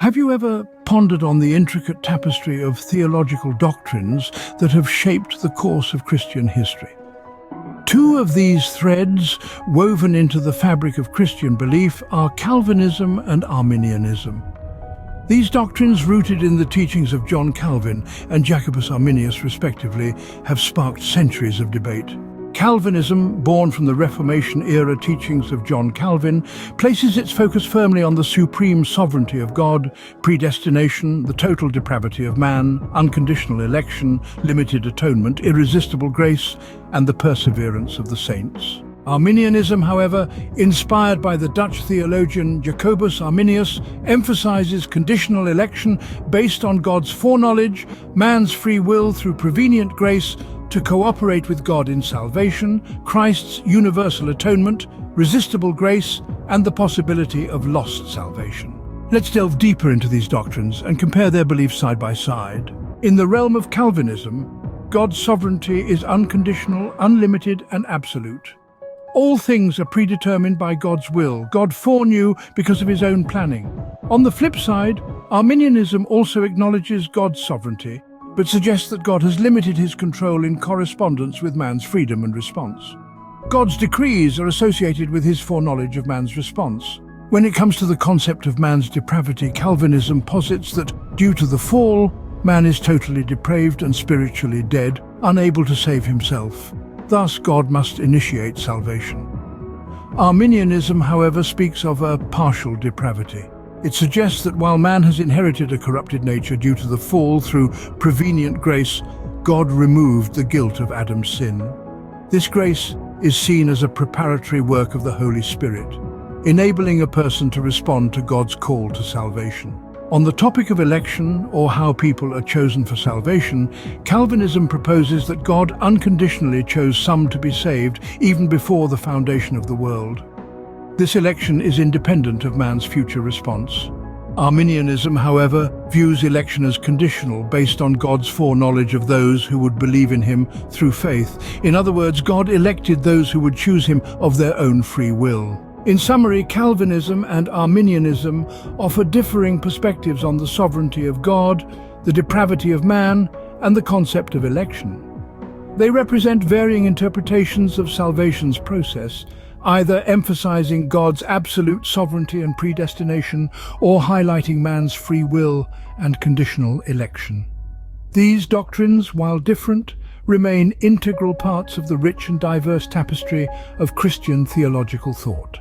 Have you ever pondered on the intricate tapestry of theological doctrines that have shaped the course of Christian history? Two of these threads woven into the fabric of Christian belief are Calvinism and Arminianism. These doctrines, rooted in the teachings of John Calvin and Jacobus Arminius respectively, have sparked centuries of debate. Calvinism, born from the Reformation-era teachings of John Calvin, places its focus firmly on the supreme sovereignty of God, predestination, the total depravity of man, unconditional election, limited atonement, irresistible grace, and the perseverance of the saints. Arminianism, however, inspired by the Dutch theologian Jacobus Arminius, emphasizes conditional election based on God's foreknowledge, man's free will through prevenient grace to cooperate with God in salvation, Christ's universal atonement, resistible grace, and the possibility of lost salvation. Let's delve deeper into these doctrines and compare their beliefs side by side. In the realm of Calvinism, God's sovereignty is unconditional, unlimited, and absolute. All things are predetermined by God's will. God foreknew because of his own planning. On the flip side, Arminianism also acknowledges God's sovereignty, but suggests that God has limited his control in correspondence with man's freedom and response. God's decrees are associated with his foreknowledge of man's response. When it comes to the concept of man's depravity, Calvinism posits that, due to the fall, man is totally depraved and spiritually dead, unable to save himself. Thus, God must initiate salvation. Arminianism, however, speaks of a partial depravity. It suggests that while man has inherited a corrupted nature due to the fall through prevenient grace, God removed the guilt of Adam's sin. This grace is seen as a preparatory work of the Holy Spirit, enabling a person to respond to God's call to salvation. On the topic of election, or how people are chosen for salvation, Calvinism proposes that God unconditionally chose some to be saved even before the foundation of the world. This election is independent of man's future response. Arminianism, however, views election as conditional, based on God's foreknowledge of those who would believe in him through faith. In other words, God elected those who would choose him of their own free will. In summary, Calvinism and Arminianism offer differing perspectives on the sovereignty of God, the depravity of man, and the concept of election. They represent varying interpretations of salvation's process, either emphasizing God's absolute sovereignty and predestination or highlighting man's free will and conditional election. These doctrines, while different, remain integral parts of the rich and diverse tapestry of Christian theological thought.